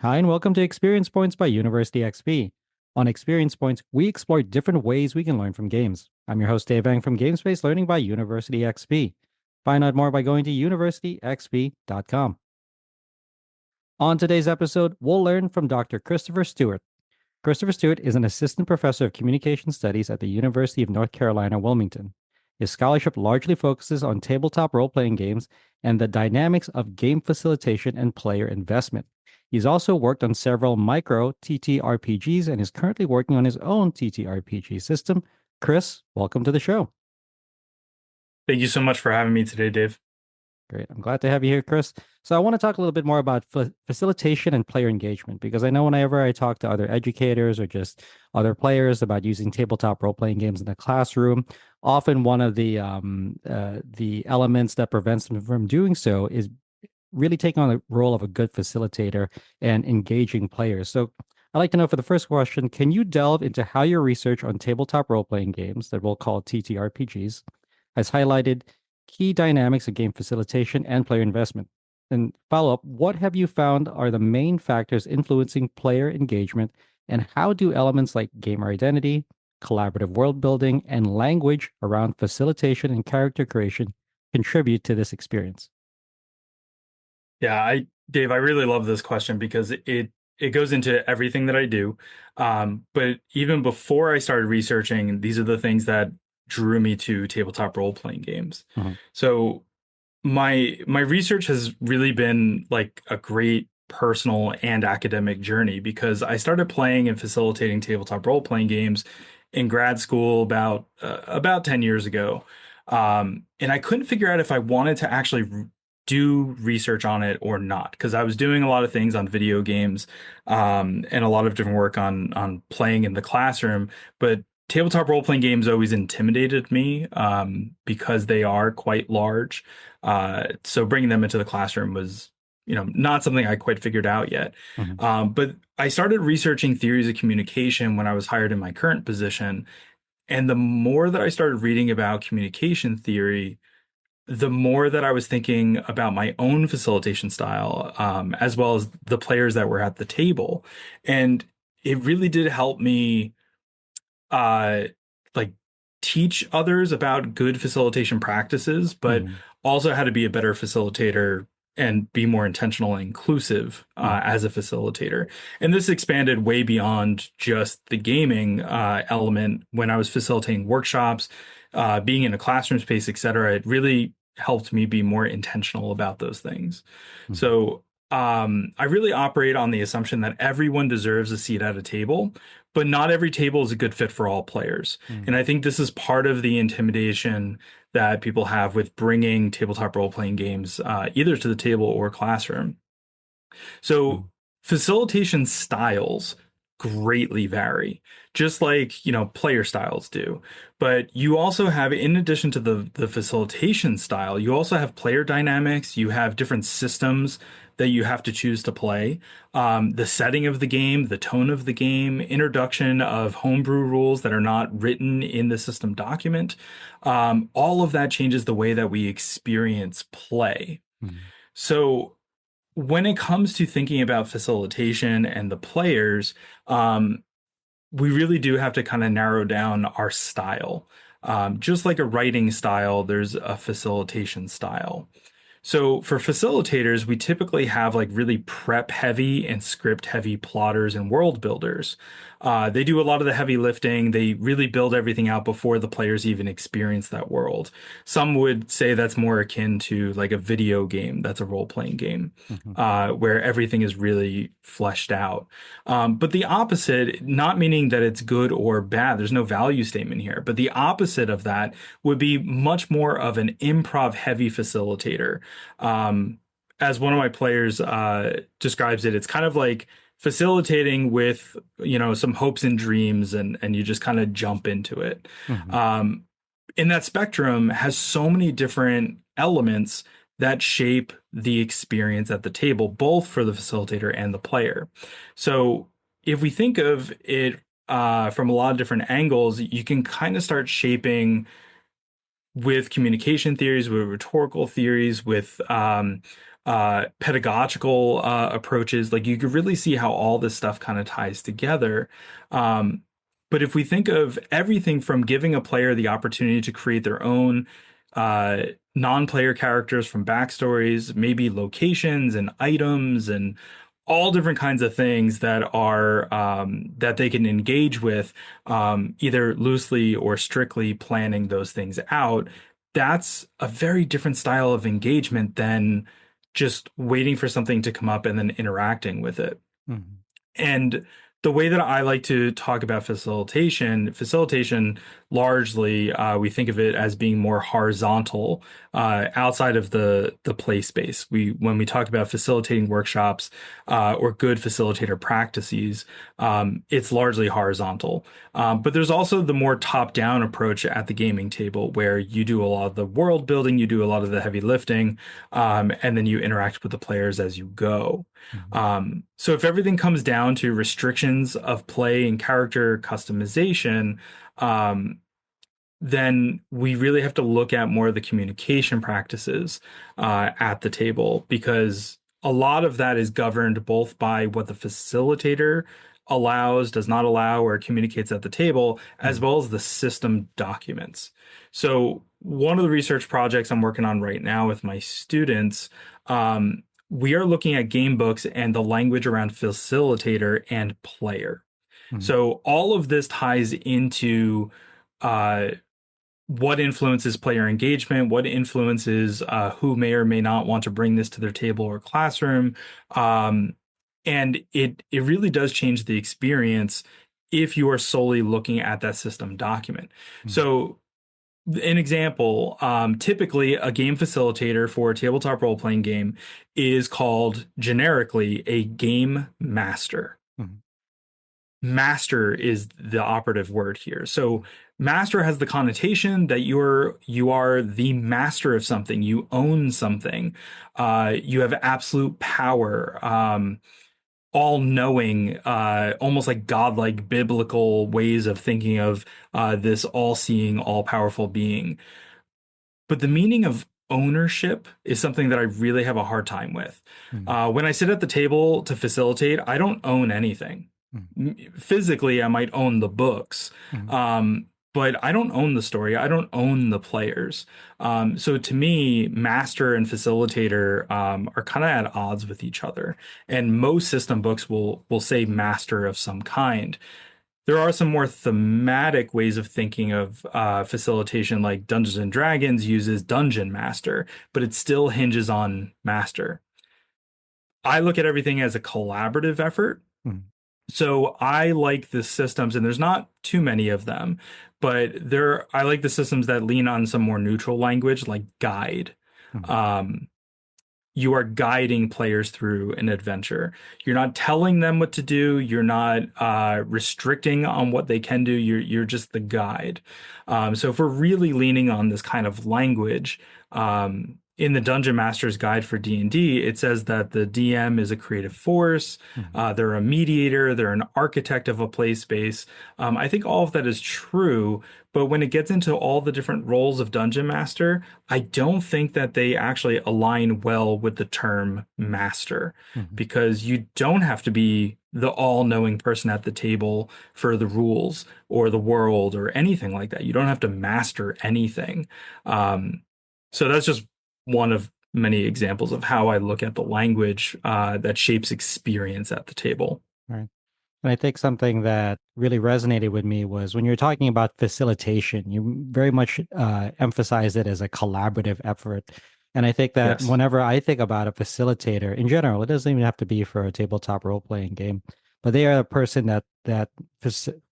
Hi, and welcome to Experience Points by University XP. On Experience Points, we explore different ways we can learn from games. I'm your host, Dave Eng from GameSpace Learning by University XP. Find out more by going to universityxp.com. On today's episode, we'll learn from Dr. Christopher Stuart. Christopher Stuart is an assistant professor of communication studies at the University of North Carolina, Wilmington. His scholarship largely focuses on tabletop role playing games and the dynamics of game facilitation and player investment. He's also worked on several micro TTRPGs and is currently working on his own TTRPG system. Chris, welcome to the show. Thank you so much for having me today, Dave. Great. I'm glad to have you here, Chris. So I want to talk a little bit more about facilitation and player engagement because I know whenever I talk to other educators or just other players about using tabletop role-playing games in the classroom, often one of the elements that prevents them from doing so is really taking on the role of a good facilitator and engaging players. So I'd like to know for the first question, can you delve into how your research on tabletop role-playing games that we'll call TTRPGs has highlighted key dynamics of game facilitation and player investment? And follow up, what have you found are the main factors influencing player engagement, and how do elements like gamer identity, collaborative world building, and language around facilitation and character creation contribute to this experience? Yeah, Dave, I really love this question because it goes into everything that I do. But even before I started researching, these are the things that drew me to tabletop role-playing games. Mhm. So my research has really been like a great personal and academic journey because I started playing and facilitating tabletop role-playing games in grad school about 10 years ago. And I couldn't figure out if I wanted to actually do research on it or not because I was doing a lot of things on video games and a lot of different work on playing in the classroom, but tabletop role-playing games always intimidated me because they are quite large. So bringing them into the classroom was, not something I quite figured out yet. Mhm. But I started researching theories of communication when I was hired in my current position. And the more that I started reading about communication theory, the more that I was thinking about my own facilitation style, as well as the players that were at the table. And it really did help me uh like teach others about good facilitation practices, but Mhm. also how to be a better facilitator and be more intentional and inclusive Mhm. as a facilitator. And this expanded way beyond just the gaming element when I was facilitating workshops, being in a classroom space, etc. It really helped me be more intentional about those things. Mhm. So I really operate on the assumption that everyone deserves a seat at a table, but not every table is a good fit for all players. Mhm. And I think this is part of the intimidation that people have with bringing tabletop role-playing games either to the table or classroom. So Mhm. facilitation styles greatly vary, just like, player styles do. But you also have, in addition to the facilitation style, you also have player dynamics, you have different systems that you have to choose to play, the setting of the game, the tone of the game, introduction of homebrew rules that are not written in the system document. All of that changes the way that we experience play. Mhm. So when it comes to thinking about facilitation and the players, we really do have to kind of narrow down our style. Just like a writing style, there's a facilitation style. So for facilitators, we typically have like really prep heavy and script heavy plotters and world builders. They do a lot of the heavy lifting. They really build everything out before the players even experience that world. Some would say that's more akin to like a video game that's a role-playing game, Mhm. where everything is really fleshed out. But the opposite, not meaning that it's good or bad, there's no value statement here, but the opposite of that would be much more of an improv heavy facilitator. Um, as one of my players describes it, it's kind of like facilitating with, some hopes and dreams, and you just kind of jump into it. Mhm. Um, in that spectrum has so many different elements that shape the experience at the table, both for the facilitator and the player. So if we think of it from a lot of different angles, you can kind of start shaping with communication theories, with rhetorical theories, with pedagogical approaches. Like you could really see how all this stuff kind of ties together. Um, but if we think of everything from giving a player the opportunity to create their own uh, non-player characters from backstories, maybe locations and items and all different kinds of things that are that they can engage with, either loosely or strictly planning those things out. That's a very different style of engagement than just waiting for something to come up and then interacting with it. Mhm. And the way that I like to talk about facilitation largely, we think of it as being more horizontal, outside of the play space. When we talk about facilitating workshops, or good facilitator practices, it's largely horizontal. But there's also the more top-down approach at the gaming table, where you do a lot of the world building, you do a lot of the heavy lifting, and then you interact with the players as you go. Mhm. So if everything comes down to restrictions of play and character customization, um, then we really have to look at more of the communication practices at the table, because a lot of that is governed both by what the facilitator allows, does not allow, or communicates at the table, as Mhm. well as the system documents. So one of the research projects I'm working on right now with my students, we are looking at game books and the language around facilitator and player. Mhm. So all of this ties into uh, what influences player engagement, what influences who may or may not want to bring this to their table or classroom. And it really does change the experience if you are solely looking at that system document. Mhm. So an example, typically a game facilitator for a tabletop role-playing game is called generically a game master. Mhm. Master is the operative word here. So master has the connotation that you are the master of something. You own something. You have absolute power. All knowing, almost like godlike biblical ways of thinking of this all seeing, all powerful being. But the meaning of ownership is something that I really have a hard time with. Mhm. When I sit at the table to facilitate, I don't own anything. Mhm. Physically, I might own the books, Mhm. um, but I don't own the story. I don't own the players. So to me, master and facilitator are kind of at odds with each other. And most system books will say master of some kind. There are some more thematic ways of thinking of facilitation, like Dungeons and Dragons uses Dungeon Master, but it still hinges on master. I look at everything as a collaborative effort. Mhm. So I like the systems, and there's not too many of them, but I like the systems that lean on some more neutral language, like guide. Mhm. Um, you are guiding players through an adventure. You're not telling them what to do. You're not restricting on what they can do. You're just the guide. So if we're really leaning on this kind of language, in the Dungeon Master's Guide for D&D, it says that the DM is a creative force. Mhm. They're a mediator. They're an architect of a play space. I think all of that is true, but when it gets into all the different roles of Dungeon Master, I don't think that they actually align well with the term master, Mhm. because you don't have to be the all-knowing person at the table for the rules or the world or anything like that. You don't have to master anything. Um, so that's just one of many examples of how I look at the language that shapes experience at the table. Right. And I think something that really resonated with me was when you were talking about facilitation, you very much emphasize it as a collaborative effort. And I think that Yes. whenever I think about a facilitator in general, it doesn't even have to be for a tabletop role playing game, but they are a person that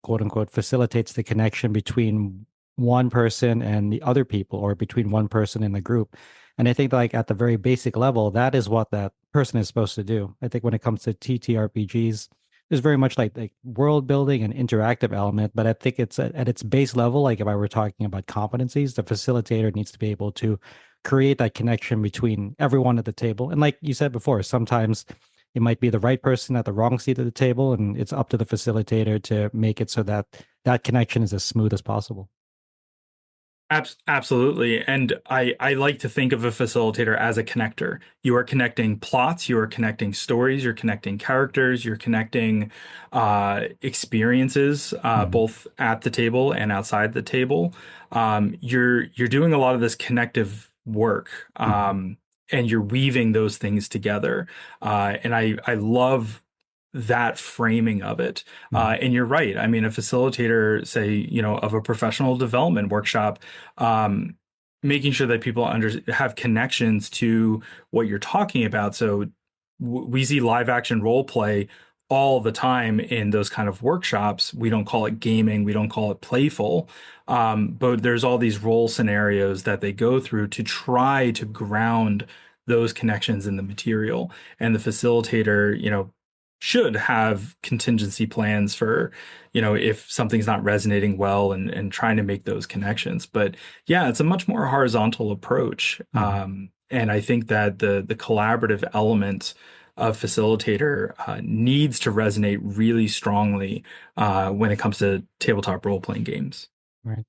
quote unquote facilitates the connection between one person and the other people, or between one person in the group. And I think like at the very basic level, that is what that person is supposed to do. I think when it comes to TTRPGs, there's very much like world building and interactive element, but I think it's at its base level. Like if I were talking about competencies, the facilitator needs to be able to create that connection between everyone at the table. And like you said before, sometimes it might be the right person at the wrong seat at the table, and it's up to the facilitator to make it so that that connection is as smooth as possible. Absolutely. And I like to think of a facilitator as a connector. You are connecting plots, you are connecting stories, you're connecting characters, you're connecting experiences, Hmm. both at the table and outside the table. You're doing a lot of this connective work, Hmm. and you're weaving those things together. And I love that framing of it. Hmm. And you're right. I mean, a facilitator, say, of a professional development workshop, um, making sure that people have connections to what you're talking about. So we see live action role play all the time in those kind of workshops. We don't call it gaming, we don't call it playful, but there's all these role scenarios that they go through to try to ground those connections in the material. And the facilitator, should have contingency plans for, if something's not resonating well, and trying to make those connections. But yeah, it's a much more horizontal approach. Hmm. And I think that the collaborative element of facilitator needs to resonate really strongly when it comes to tabletop role-playing games. Right.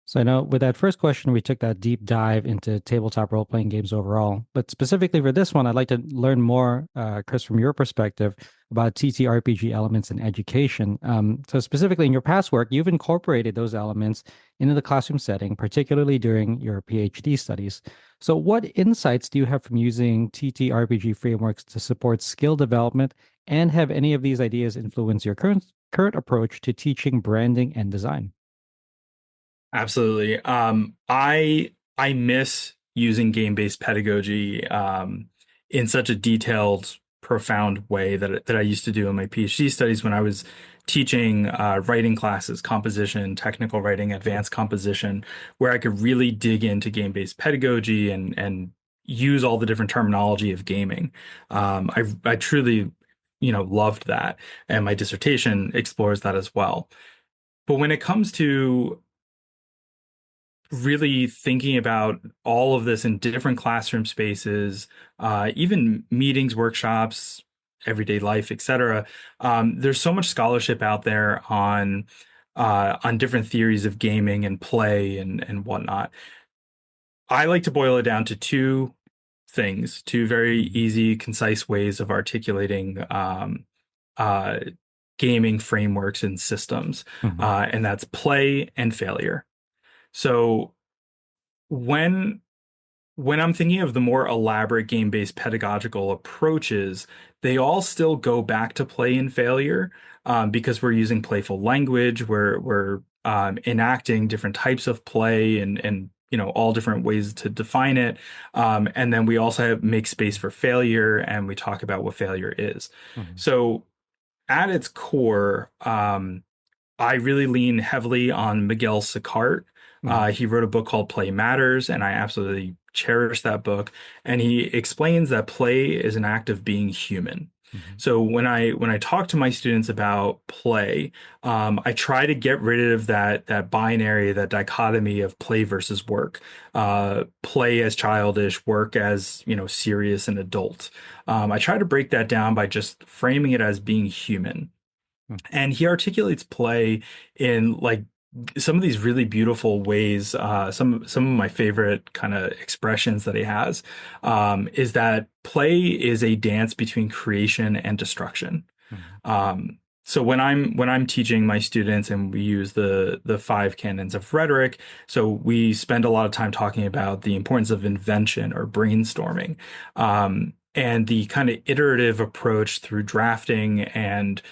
So I know with that first question, we took that deep dive into tabletop role-playing games overall. But specifically for this one, I'd like to learn more, Chris, from your perspective about TTRPG elements in education. So specifically in your past work, you've incorporated those elements into the classroom setting, particularly during your PhD studies. So what insights do you have from using TTRPG frameworks to support skill development, and have any of these ideas influenced your current approach to teaching branding and design? Absolutely. I miss using game-based pedagogy in such a detailed, profound way that I used to do in my PhD studies when I was teaching writing classes, composition, technical writing, advanced composition, where I could really dig into game-based pedagogy and use all the different terminology of gaming. I truly, loved that, and my dissertation explores that as well. But when it comes to really thinking about all of this in different classroom spaces, even meetings, workshops, everyday life, etc. There's so much scholarship out there on different theories of gaming and play and whatnot. I like to boil it down to two things, two very Mhm. easy, concise ways of articulating uh, gaming frameworks and systems, Mhm. and that's play and failure. So when when I'm thinking of the more elaborate game-based pedagogical approaches, they all still go back to play and failure, because we're using playful language, we're enacting different types of play and all different ways to define it, and then we also make space for failure, and we talk about what failure is. Mhm. So at its core, I really lean heavily on Miguel Sicart. Mhm. He wrote a book called Play Matters, and I absolutely cherish that book. And he explains that play is an act of being human. Mhm. So when I talk to my students about play, I try to get rid of that binary, that dichotomy of play versus work. Play as childish, work as serious and adult. I try to break that down by just framing it as being human. Mhm. And he articulates play in like some of these really beautiful ways. Some of my favorite kind of expressions that he has, is that play is a dance between creation and destruction. Mhm. So when I'm teaching my students, and we use the five canons of rhetoric, so we spend a lot of time talking about the importance of invention or brainstorming, and the kind of iterative approach through drafting and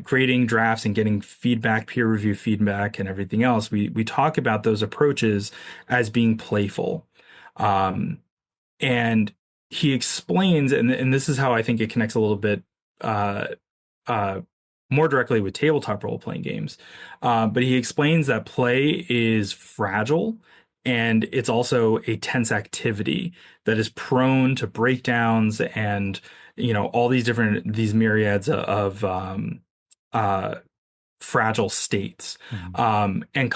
grading drafts and getting feedback, peer review feedback, and everything else. We talk about those approaches as being playful. Um, and he explains, and this is how I think it connects a little bit uh, uh, more directly with tabletop role-playing games. But he explains that play is fragile, and it's also a tense activity that is prone to breakdowns and all these myriads of uh, fragile states. Mhm. And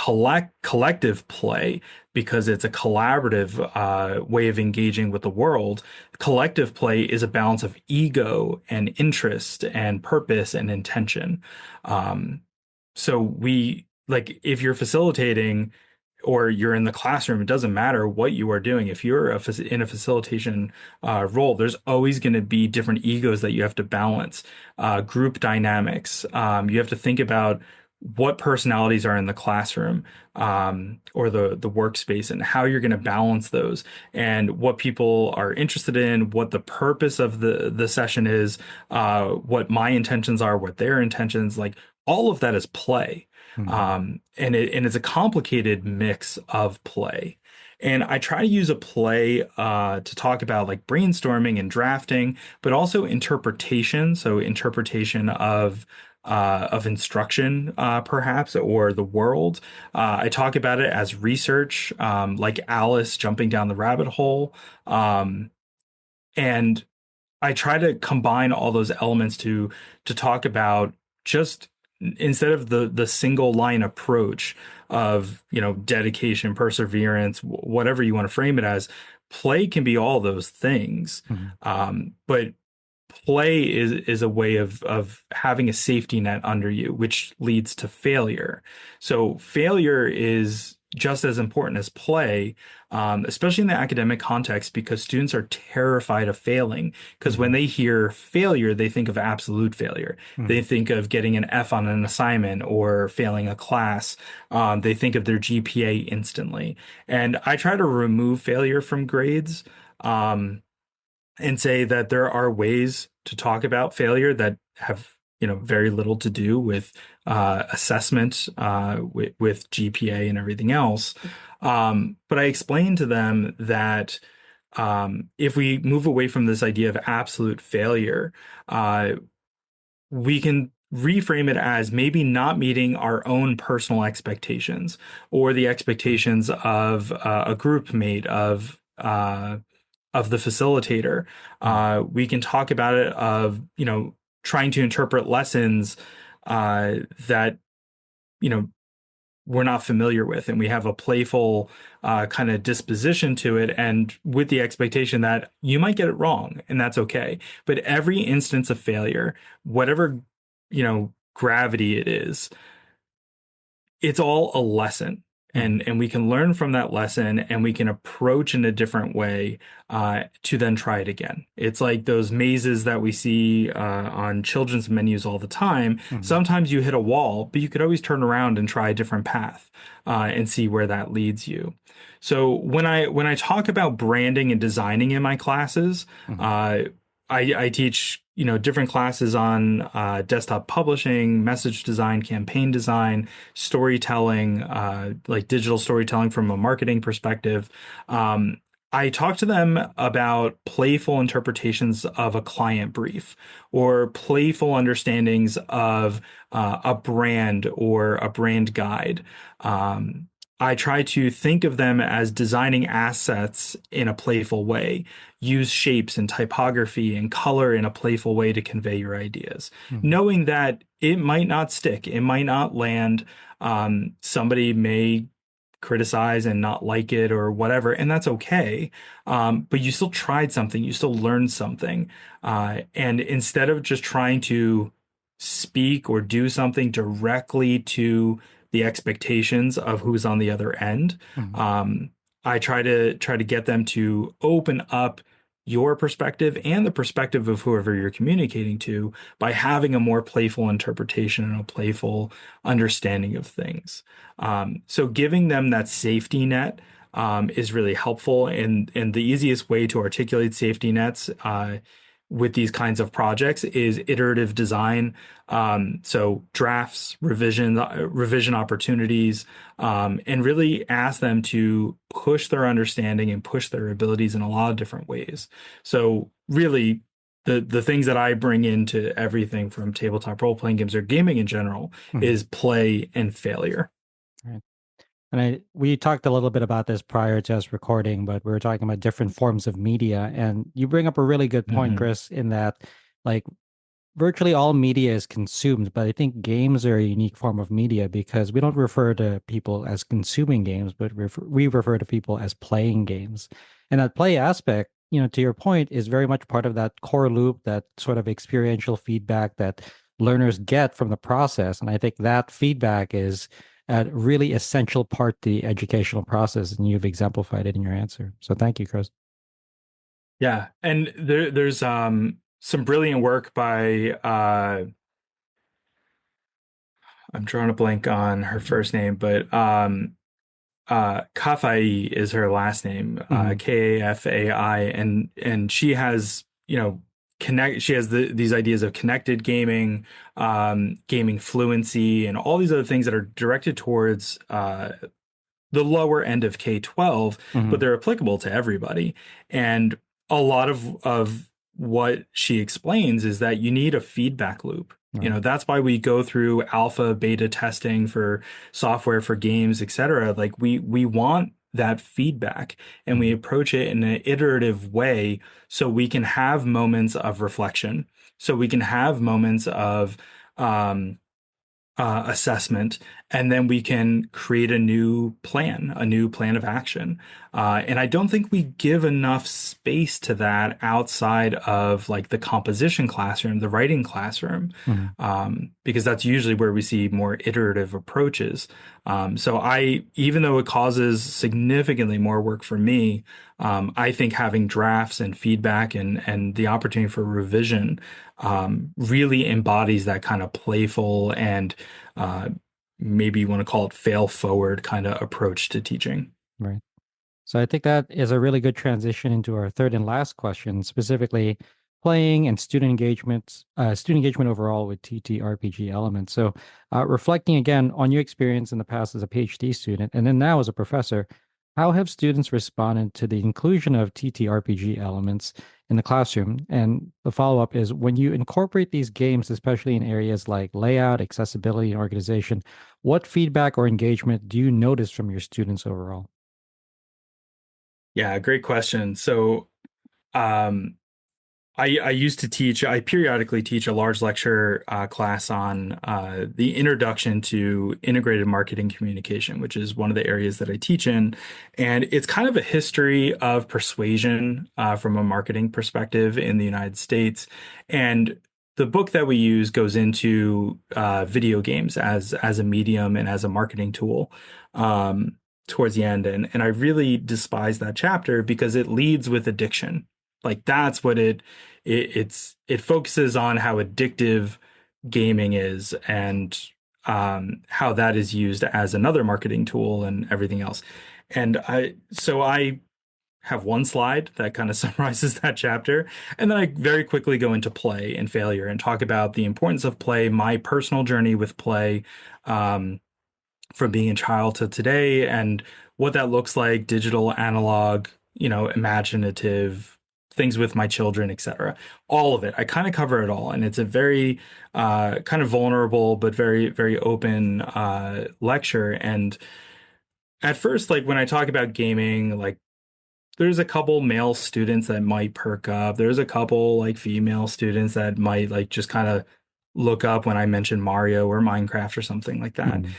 collective play, because it's a collaborative way of engaging with the world. Collective play is a balance of ego and interest and purpose and intention. Um, so we like, if you're facilitating, or you're in the classroom, it doesn't matter what you are doing. If you're in a facilitation role, there's always going to be different egos that you have to balance, group dynamics. You have to think about what personalities are in the classroom, or the workspace, and how you're going to balance those, and what people are interested in, what the purpose of the session is, what my intentions are, what their intentions, like all of that is play. Mhm. And it's a complicated mix of play. And I try to use a play to talk about like brainstorming and drafting, but also interpretation. So interpretation of instruction, perhaps, or the world. I talk about it as research, like Alice jumping down the rabbit hole. And I try to combine all those elements to talk about, just instead of the single line approach of, dedication, perseverance, whatever you want to frame it as. Play can be all those things, Mhm. but play is a way of having a safety net under you, which leads to failure. So failure is just as important as play, especially in the academic context, because students are terrified of failing. Because when Mhm. they hear failure, they think of absolute failure. They Mhm. think of getting an F on an assignment or failing a class. They think of their GPA instantly. And I try to remove failure from grades. And say that there are ways to talk about failure that have, very little to do with assessment, with GPA and everything else. But I explained to them that if we move away from this idea of absolute failure, uh, we can reframe it as maybe not meeting our own personal expectations, or the Mhm. expectations of a group mate, of the facilitator. Mhm. We can talk about it of, trying to interpret lessons that, you know, we're not familiar with, and we have a playful kind of disposition to it, and with the expectation that you might get it wrong, and that's okay. But every instance of failure, whatever, gravity it is, it's all a lesson, Mhm. and we can learn from that lesson, and we can approach in a different way, to then try it again. It's like those mazes that we see on children's menus all the time. Mhm. Sometimes you hit a wall, but you could always turn around and try a different path, and see where that leads you. So when I talk about branding and designing in my classes, Mhm. uh, I teach, different classes on desktop publishing, message design, campaign design, storytelling, like digital storytelling from a marketing perspective. I talk to them about playful interpretations of a client brief, or playful understandings of a brand or a brand guide. Um, I try to think of them as designing assets in a playful way, use shapes and typography and color in a playful way to convey your ideas, Mhm. knowing that it might not stick, it might not land. Somebody may criticize and not like it or whatever, and that's okay. But you still tried something, you still learned something. And instead of just trying to speak or do something directly to the expectations of who's on the other end, Mhm. um, I try to get them to open up your perspective and the perspective of whoever you're communicating to, by having a more playful interpretation and a playful understanding of things. So giving them that safety net is really helpful, and the easiest way to articulate safety nets with these kinds of projects is iterative design. So drafts, revision opportunities, and really ask them to push their understanding and push their abilities in a lot of different ways. So really, the things that I bring into everything from tabletop role playing games or gaming in general Mhm. is play and failure. Right. And we talked a little bit about this prior to us recording, but we were talking about different forms of media. And you bring up a really good point, Hmm. Chris, in that like virtually all media is consumed, but I think games are a unique form of media because we don't refer to people as consuming games, but we refer to people as playing games. And that play aspect, to your point, is very much part of that core loop, that sort of experiential feedback that learners get from the process. And I think that feedback is a really essential part to the educational process, and you've exemplified it in your answer. So thank you, Chris. Yeah, and there's some brilliant work by I'm drawing a blank on her first name, but Kafai is her last name, Hmm. Kafai, and she has, she has these ideas of connected gaming, gaming fluency, and all these other things that are directed towards the lower end of K-12, but Hmm. they're applicable to everybody. And a lot of what she explains is that you need a feedback loop. Right. That's why we go through alpha, beta testing for software, for games, etc. Like we want that feedback and we Hmm. approach it in an iterative way so we can have moments of reflection, so we can have moments of um, assessment, and then we can create a new plan of action. And I don't think we give enough space to that outside of like the composition classroom, the writing classroom, Hmm. because that's usually where we see more iterative approaches. Even though it causes significantly more work for me, I think having drafts and feedback and the opportunity for revision really embodies that kind of playful and uh, maybe you want to call it fail forward kind of approach to teaching. Right. So I think that is a really good transition into our third and last question, specifically playing and student engagement overall with TTRPG elements. So, reflecting again on your experience in the past as a PhD student and then now as a professor, how have students responded to the inclusion of TTRPG elements in the classroom? And the follow-up is when you incorporate these games, especially in areas like layout, accessibility, and organization, what feedback or engagement do you notice from your students overall? Yeah, great question. Um, I used to teach, I periodically teach a large lecture class on the introduction to integrated marketing communication, which is one of the areas that I teach in. And it's kind of a history of persuasion from a marketing perspective in the United States. And the book that we use goes into video games as a medium and as a marketing tool. Towards the end. And I really despise that chapter because it leads with addiction. Like that's what it focuses on how addictive gaming is and how that is used as another marketing tool and everything else. And I have one slide that kind of summarizes that chapter, and then I very quickly go into play and failure and talk about the importance of play, my personal journey with play, um, from being a child to today, and what that looks like, digital, analog, imaginative things with my children, etc. All of it. I kind of cover it all, and it's a very kind of vulnerable but very very open lecture. And at first, like when I talk about gaming, like there's a couple male students that might perk up. There's a couple like female students that might like just kind of look up when I mention Mario or Minecraft or something like that. Mhm.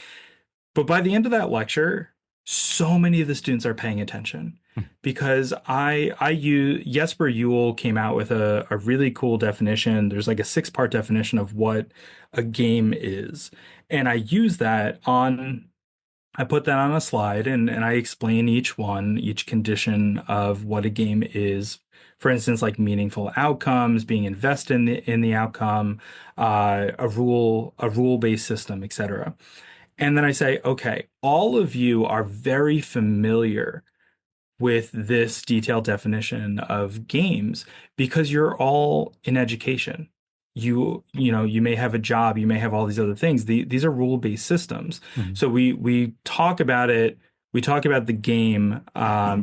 But by the end of that lecture, so many of the students are paying attention because I use Jesper Ewell came out with a really cool definition. There's like a six-part definition of what a game is. And I use that on, I put that on a slide and I explain each one, each condition of what a game is. For instance, like meaningful outcomes, being invested in the outcome, a rule-based system, etc. And then I say, okay, all of you are very familiar with this detailed definition of games because you're all in education. You may have a job, you may have all these other things. These are rule-based systems. Mhm. So we talk about it. We talk about the game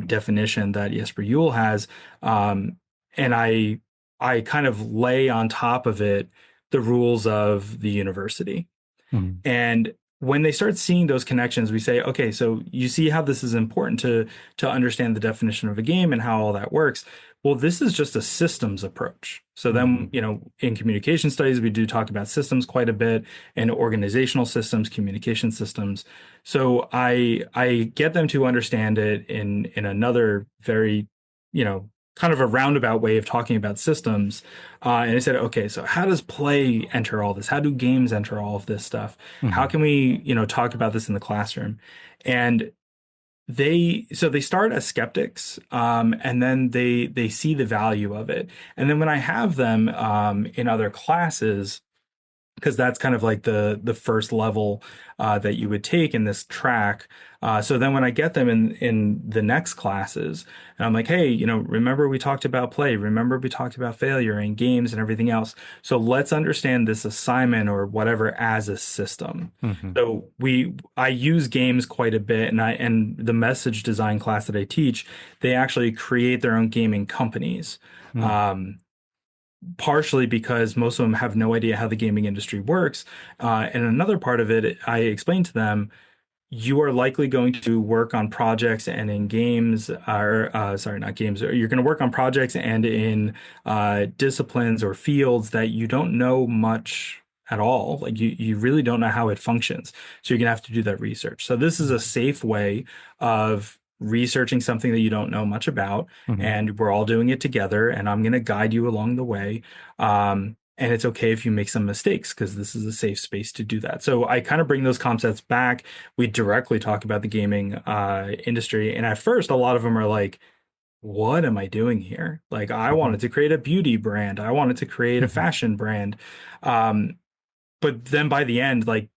definition that Jesper Ewell has, and I kind of lay on top of it the rules of the university. Mhm. And when they start seeing those connections, we say, okay, so you see how this is important to understand the definition of a game and how all that works. Well, this is just a systems approach. So then, Mhm. in communication studies, we do talk about systems quite a bit and organizational systems, communication systems. So I get them to understand it in another very, you know, kind of a roundabout way of talking about systems. And I said, okay, so how does play enter all this? How do games enter all of this stuff? How Hmm. can we, talk about this in the classroom? And they start as skeptics, and then they see the value of it. And then when I have them in other classes, because that's kind of like the first level that you would take in this track. So then when I get them in the next classes, and I'm like, hey, remember we talked about play, remember we talked about failure and games and everything else. So let's understand this assignment or whatever as a system. Hmm. So I use games quite a bit, and the message design class that I teach, they actually create their own gaming companies. Um, Partially because most of them have no idea how the gaming industry works. And another part of it, I explained to them, you are likely going to work on projects and in games, or sorry, not games. You're going to work on projects and in disciplines or fields that you don't know much at all. Like you really don't know how it functions. So you're going to have to do that research. So this is a safe way of researching something that you don't know much about, Hmm. and we're all doing it together, and I'm going to guide you along the way. And it's okay if you make some mistakes because this is a safe space to do that. So I kind of bring those concepts back. We directly talk about the gaming industry. And at first, a lot of them are like, what am I doing here? Like, I wanted to create a beauty brand, I wanted to create a Hmm. fashion brand. Um, but then by the end, like,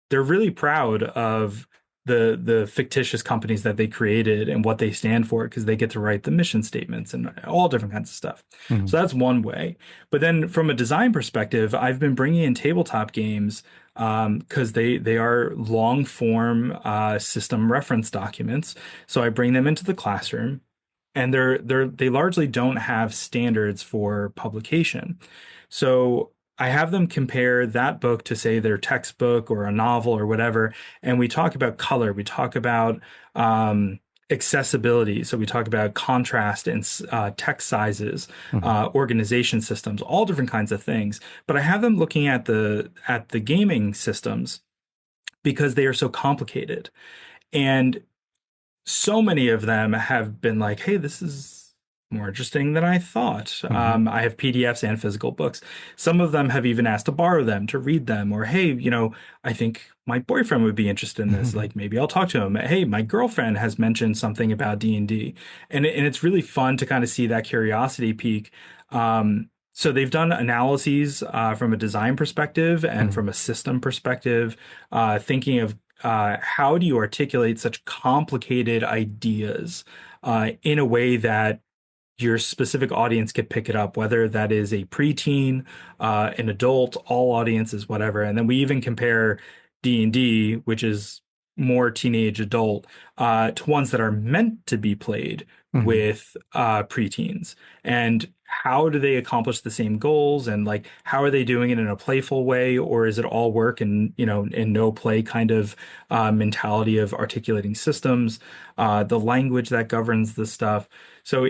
they're really proud of the fictitious companies that they created and what they stand for because they get to write the mission statements and all different kinds of stuff. Hmm. So that's one way. But then from a design perspective, I've been bringing in tabletop games because they are long form system reference documents. So I bring them into the classroom, and they largely don't have standards for publication. So I have them compare that book to, say, their textbook or a novel or whatever, and we talk about color, we talk about accessibility, so we talk about contrast and text sizes, Hmm. organization systems, all different kinds of things. But I have them looking at the gaming systems because they are so complicated. And so many of them have been like, hey, this is more interesting than I thought. Hmm. I have PDFs and physical books. Some of them have even asked to borrow them to read them, or hey, I think my boyfriend would be interested in this. Hmm. Like maybe I'll talk to him. Hey, my girlfriend has mentioned something about D&D, and it's really fun to kind of see that curiosity peak. So they've done analyses from a design perspective and Hmm. from a system perspective, thinking of how do you articulate such complicated ideas in a way that your specific audience could pick it up, whether that is a preteen, an adult, all audiences, whatever. And then we even compare D&D, which is more teenage adult, to ones that are meant to be played Hmm. with preteens. And how do they accomplish the same goals? And like, how are they doing it in a playful way, or is it all work and in no play kind of mentality of articulating systems, the language that governs the stuff. So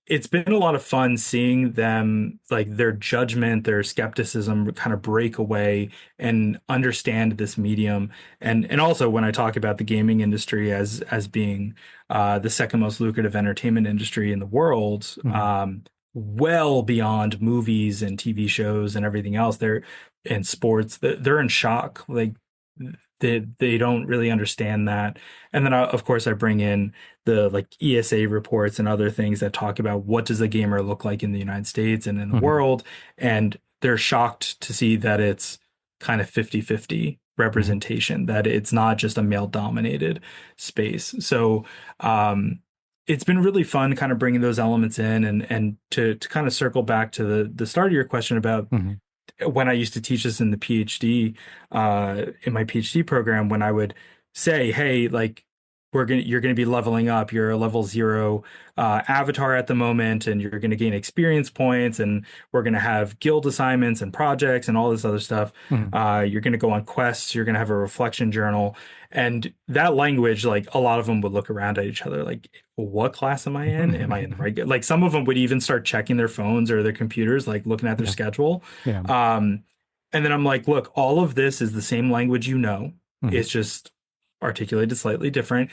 it's been a lot of fun seeing them, like their judgment, their skepticism kind of break away and understand this medium. And also when I talk about the gaming industry as being the second most lucrative entertainment industry in the world, Hmm. well beyond movies and TV shows and everything else. They're in sports, they're in shock. Like they don't really understand that. And then of course I bring in the like ESA reports and other things that talk about what does a gamer look like in the United States and in the Hmm. world. And they're shocked to see that it's kind of 50-50 Hmm. representation, that it's not just a male dominated space. So it's been really fun kind of bringing those elements in, and to kind of circle back to the start of your question about Hmm. when I used to teach this in the PhD, in my PhD program, when I would say, hey, like you're gonna be leveling up. You're a level 0 avatar at the moment, and you're gonna gain experience points, and we're gonna have guild assignments and projects and all this other stuff. Hmm. You're gonna go on quests. You're gonna have a reflection journal, and that language, like a lot of them would look around at each other, like, what class am I in? Am I in the right? Like some of them would even start checking their phones or their computers, like looking at their Yeah. schedule. Yeah. Um, and then I'm like, look, all of this is the same language you know. Hmm. It's just articulated slightly different.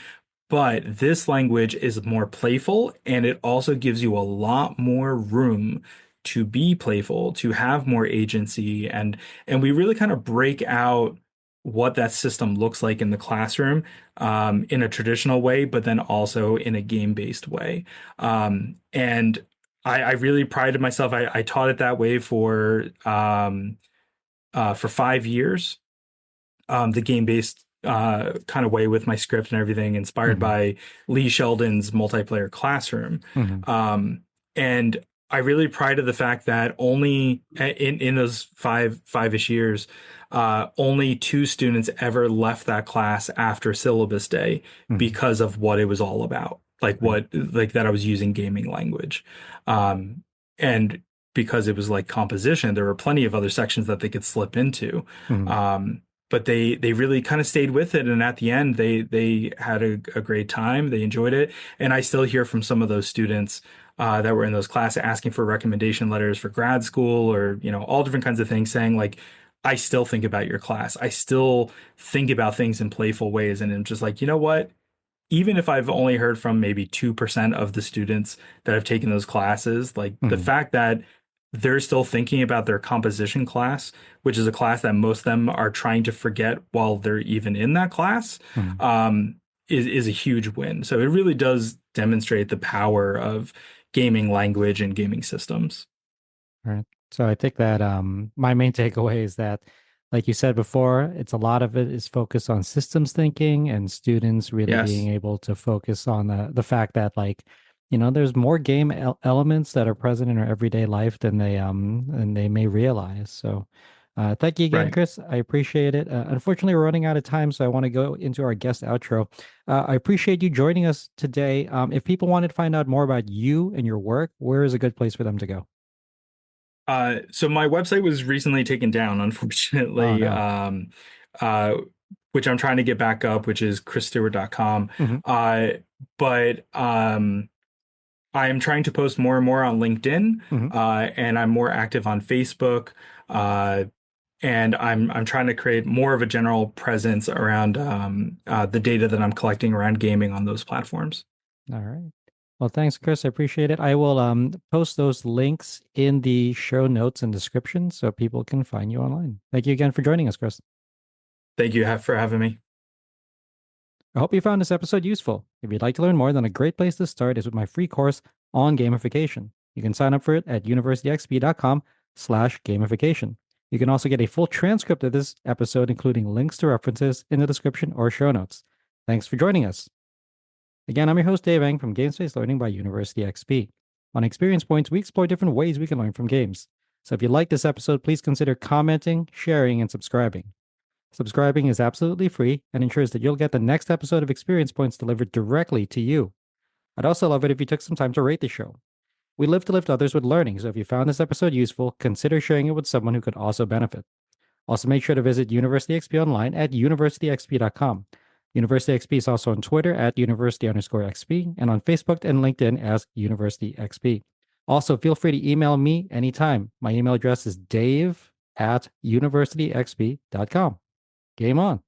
But this language is more playful, and it also gives you a lot more room to be playful, to have more agency, and we really kind of break out what that system looks like in the classroom, in a traditional way, but then also in a game-based way. And I really prided myself. I taught it that way for 5 years, the game-based kind of way with my script and everything, inspired Hmm. by Lee Sheldon's multiplayer classroom. Hmm. Um, and I really prided the fact that only in those five-ish years, only two students ever left that class after syllabus day Hmm. because of what it was all about, Right. like that I was using gaming language. And because it was like composition, there were plenty of other sections that they could slip into. Hmm. Um, but they really kind of stayed with it, and at the end they had a great time. They enjoyed it, and I still hear from some of those students that were in those classes asking for recommendation letters for grad school, or all different kinds of things, saying like, I still think about your class. I still think about things in playful ways, and I'm just like, you know what? Even if I've only heard from maybe 2% of the students that have taken those classes, like the Hmm. fact that they're still thinking about their composition class, which is a class that most of them are trying to forget while they're even in that class, Hmm. um, is a huge win. So it really does demonstrate the power of gaming language and gaming systems. Right. So I think that my main takeaway is that, like you said before, it's a lot of it is focused on systems thinking and students really being Yes, able to focus on the fact that, like, there's more game elements that are present in our everyday life than they may realize. So thank you again, right. Chris. I appreciate it. Unfortunately, we're running out of time, so I want to go into our guest outro. I appreciate you joining us today. If people wanted to find out more about you and your work, where is a good place for them to go? So my website was recently taken down, Oh unfortunately, no. uh, which I'm trying to get back up, which is chrisstewart.com. Hmm. Uh, but I am trying to post more and more on LinkedIn, Hmm. and I'm more active on Facebook. Uh, and I'm trying to create more of a general presence around the data that I'm collecting around gaming on those platforms. All right. Well, thanks, Chris. I appreciate it. I will post those links in the show notes and description so people can find you online. Thank you again for joining us, Chris. Thank you for having me. I hope you found this episode useful. If you'd like to learn more, then a great place to start is with my free course on gamification. You can sign up for it at universityxp.com/gamification. You can also get a full transcript of this episode, including links to references in the description or show notes. Thanks for joining us. Again, I'm your host, Dave Eng from Games Based Learning by University XP. On Experience Points, we explore different ways we can learn from games. So if you like this episode, please consider commenting, sharing, and subscribing. Subscribing is absolutely free and ensures that you'll get the next episode of Experience Points delivered directly to you. I'd also love it if you took some time to rate the show. We live to lift others with learning, so if you found this episode useful, consider sharing it with someone who could also benefit. Also, make sure to visit University XP online at universityxp.com. University XP is also on Twitter at university_XP and on Facebook and LinkedIn as University XP. Also, feel free to email me anytime. My email address is dave@universityxp.com. Game on.